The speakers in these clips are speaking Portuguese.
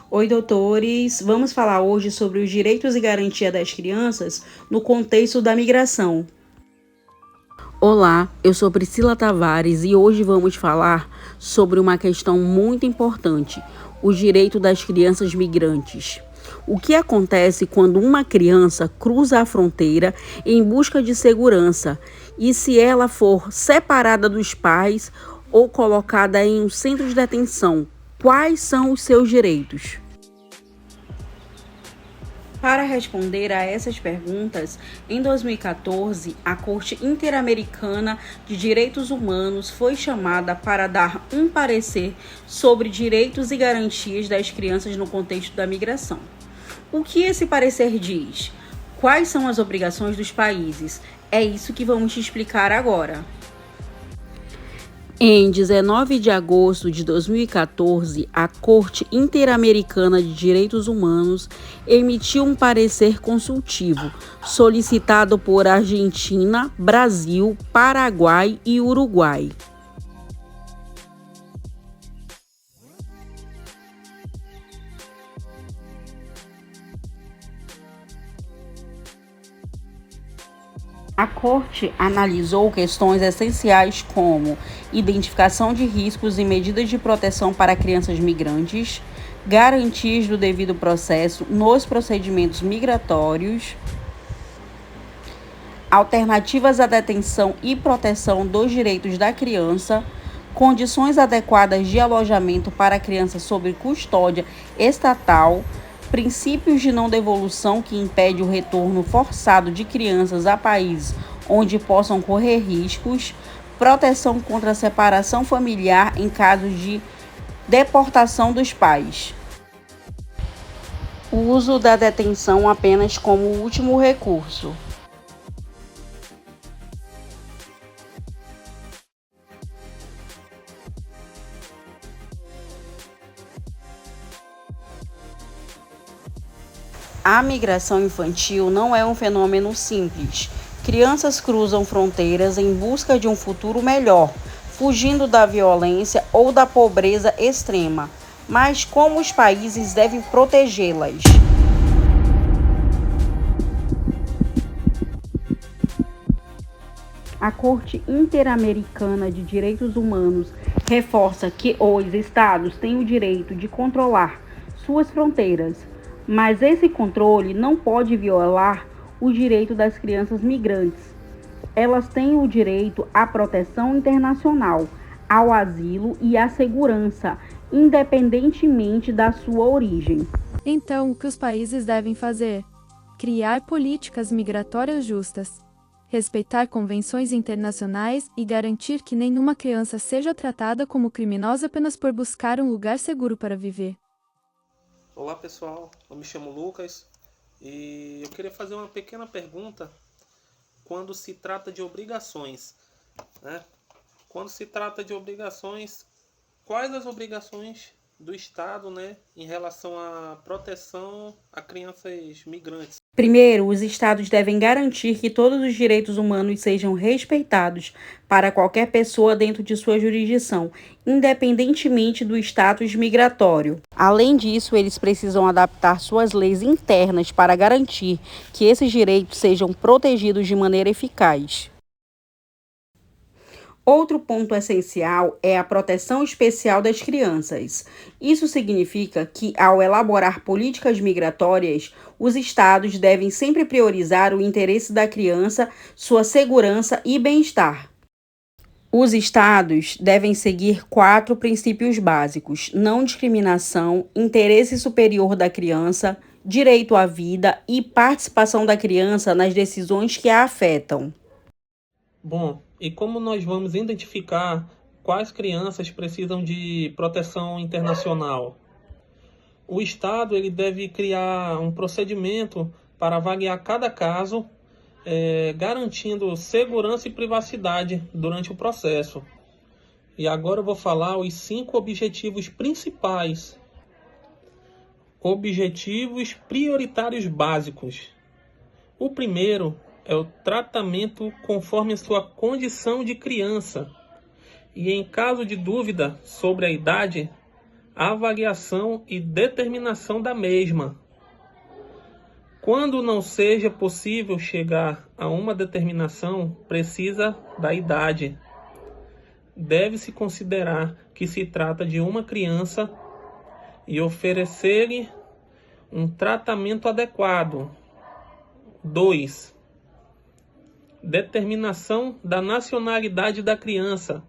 Oi, doutores. Vamos falar hoje sobre os direitos e garantia das crianças no contexto da migração. Olá, eu sou Priscila Tavares e hoje vamos falar sobre uma questão muito importante: o direito das crianças migrantes. O que acontece quando uma criança cruza a fronteira em busca de segurança e se ela for separada dos pais ou colocada em um centro de detenção? Quais são os seus direitos? Para responder a essas perguntas, em 2014, a Corte Interamericana de Direitos Humanos foi chamada para dar um parecer sobre direitos e garantias das crianças no contexto da migração. O que esse parecer diz? Quais são as obrigações dos países? É isso que vamos te explicar agora. Em 19 de agosto de 2014, a Corte Interamericana de Direitos Humanos emitiu um parecer consultivo, solicitado por Argentina, Brasil, Paraguai e Uruguai. A Corte analisou questões essenciais como identificação de riscos e medidas de proteção para crianças migrantes, garantias do devido processo nos procedimentos migratórios, alternativas à detenção e proteção dos direitos da criança, condições adequadas de alojamento para crianças sob custódia estatal, princípios de não devolução que impede o retorno forçado de crianças a países onde possam correr riscos, proteção contra a separação familiar em caso de deportação dos pais. O uso da detenção apenas como último recurso. A migração infantil não é um fenômeno simples. Crianças cruzam fronteiras em busca de um futuro melhor, fugindo da violência ou da pobreza extrema. Mas como os países devem protegê-las? A Corte Interamericana de Direitos Humanos reforça que os estados têm o direito de controlar suas fronteiras, mas esse controle não pode violar o direito das crianças migrantes. Elas têm o direito à proteção internacional, ao asilo e à segurança, independentemente da sua origem. Então, o que os países devem fazer? Criar políticas migratórias justas, respeitar convenções internacionais e garantir que nenhuma criança seja tratada como criminosa apenas por buscar um lugar seguro para viver. Olá pessoal, eu me chamo Lucas e eu queria fazer uma pequena pergunta quando se trata de obrigações, né? Quando se trata de obrigações, quais as obrigações do Estado, né, em relação à proteção a crianças migrantes? Primeiro, os estados devem garantir que todos os direitos humanos sejam respeitados para qualquer pessoa dentro de sua jurisdição, independentemente do status migratório. Além disso, eles precisam adaptar suas leis internas para garantir que esses direitos sejam protegidos de maneira eficaz. Outro ponto essencial é a proteção especial das crianças. Isso significa que, ao elaborar políticas migratórias, os estados devem sempre priorizar o interesse da criança, sua segurança e bem-estar. Os estados devem seguir 4 princípios básicos: não discriminação, interesse superior da criança, direito à vida e participação da criança nas decisões que a afetam. Bom, e como nós vamos identificar quais crianças precisam de proteção internacional? O Estado ele deve criar um procedimento para avaliar cada caso, garantindo segurança e privacidade durante o processo. E agora eu vou falar os 5 objetivos principais. Objetivos prioritários básicos. O primeiro é o tratamento conforme a sua condição de criança. E em caso de dúvida sobre a idade, avaliação e determinação da mesma. Quando não seja possível chegar a uma determinação, precisa da idade. Deve-se considerar que se trata de uma criança e oferecer-lhe um tratamento adequado. 2. Determinação da nacionalidade da criança,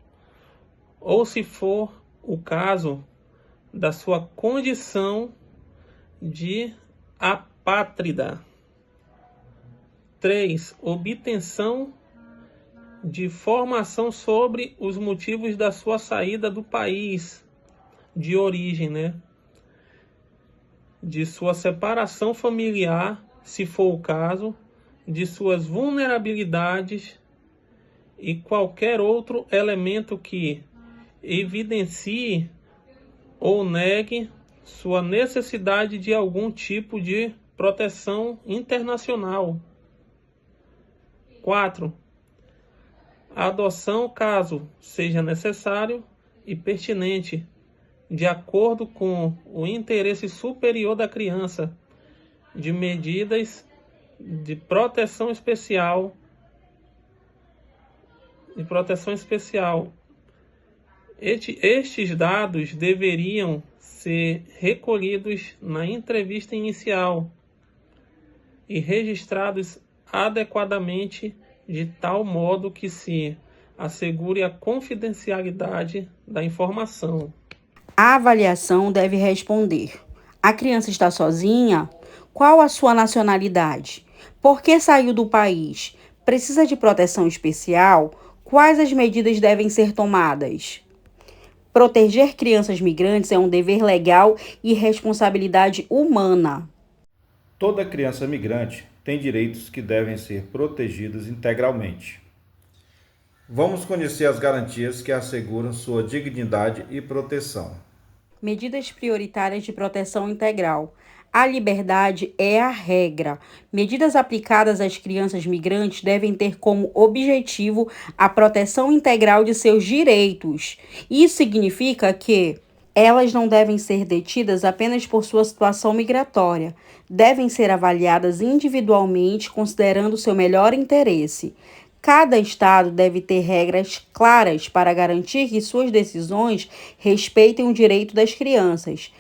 ou, se for o caso, da sua condição de apátrida. 3. Obtenção de informação sobre os motivos da sua saída do país de origem, de sua separação familiar, se for o caso, de suas vulnerabilidades e qualquer outro elemento que evidencie ou negue sua necessidade de algum tipo de proteção internacional. 4. A adoção, caso seja necessário e pertinente, de acordo com o interesse superior da criança, de medidas de proteção especial. Estes dados deveriam ser recolhidos na entrevista inicial e registrados adequadamente de tal modo que se assegure a confidencialidade da informação. A avaliação deve responder: a criança está sozinha? Qual a sua nacionalidade? Por que saiu do país? Precisa de proteção especial? Quais as medidas devem ser tomadas? Proteger crianças migrantes é um dever legal e responsabilidade humana. Toda criança migrante tem direitos que devem ser protegidos integralmente. Vamos conhecer as garantias que asseguram sua dignidade e proteção. Medidas prioritárias de proteção integral. A liberdade é a regra. Medidas aplicadas às crianças migrantes devem ter como objetivo a proteção integral de seus direitos. Isso significa que elas não devem ser detidas apenas por sua situação migratória. Devem ser avaliadas individualmente, considerando seu melhor interesse. Cada estado deve ter regras claras para garantir que suas decisões respeitem o direito das crianças.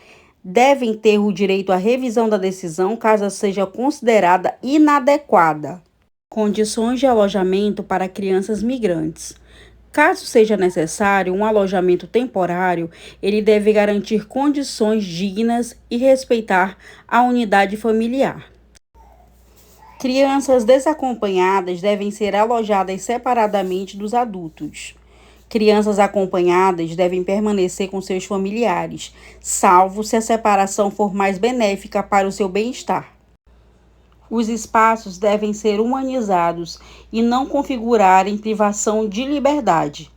Devem ter o direito à revisão da decisão caso seja considerada inadequada. Condições de alojamento para crianças migrantes. Caso seja necessário um alojamento temporário, ele deve garantir condições dignas e respeitar a unidade familiar. Crianças desacompanhadas devem ser alojadas separadamente dos adultos. Crianças acompanhadas devem permanecer com seus familiares, salvo se a separação for mais benéfica para o seu bem-estar. Os espaços devem ser humanizados e não configurarem privação de liberdade.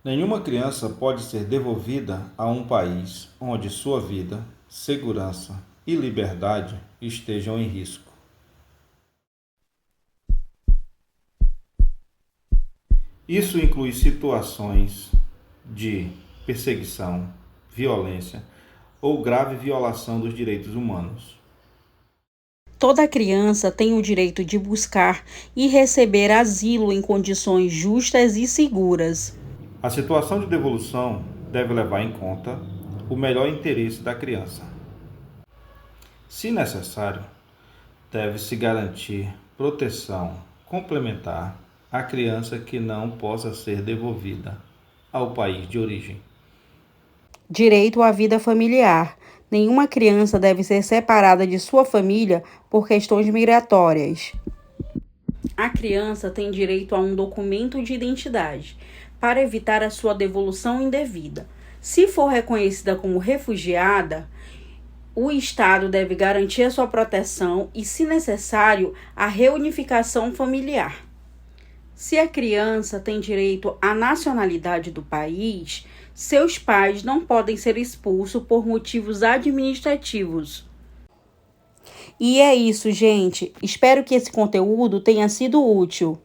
Nenhuma criança pode ser devolvida a um país onde sua vida, segurança e liberdade estejam em risco. Isso inclui situações de perseguição, violência ou grave violação dos direitos humanos. Toda criança tem o direito de buscar e receber asilo em condições justas e seguras. A situação de devolução deve levar em conta o melhor interesse da criança. Se necessário, deve-se garantir proteção complementar à criança que não possa ser devolvida ao país de origem. Direito à vida familiar. Nenhuma criança deve ser separada de sua família por questões migratórias. A criança tem direito a um documento de identidade, para evitar a sua devolução indevida. Se for reconhecida como refugiada, O Estado deve garantir a sua proteção e, se necessário, a reunificação familiar. Se a criança tem direito à nacionalidade do país, seus pais não podem ser expulsos por motivos administrativos. E é isso, gente. Espero que esse conteúdo tenha sido útil.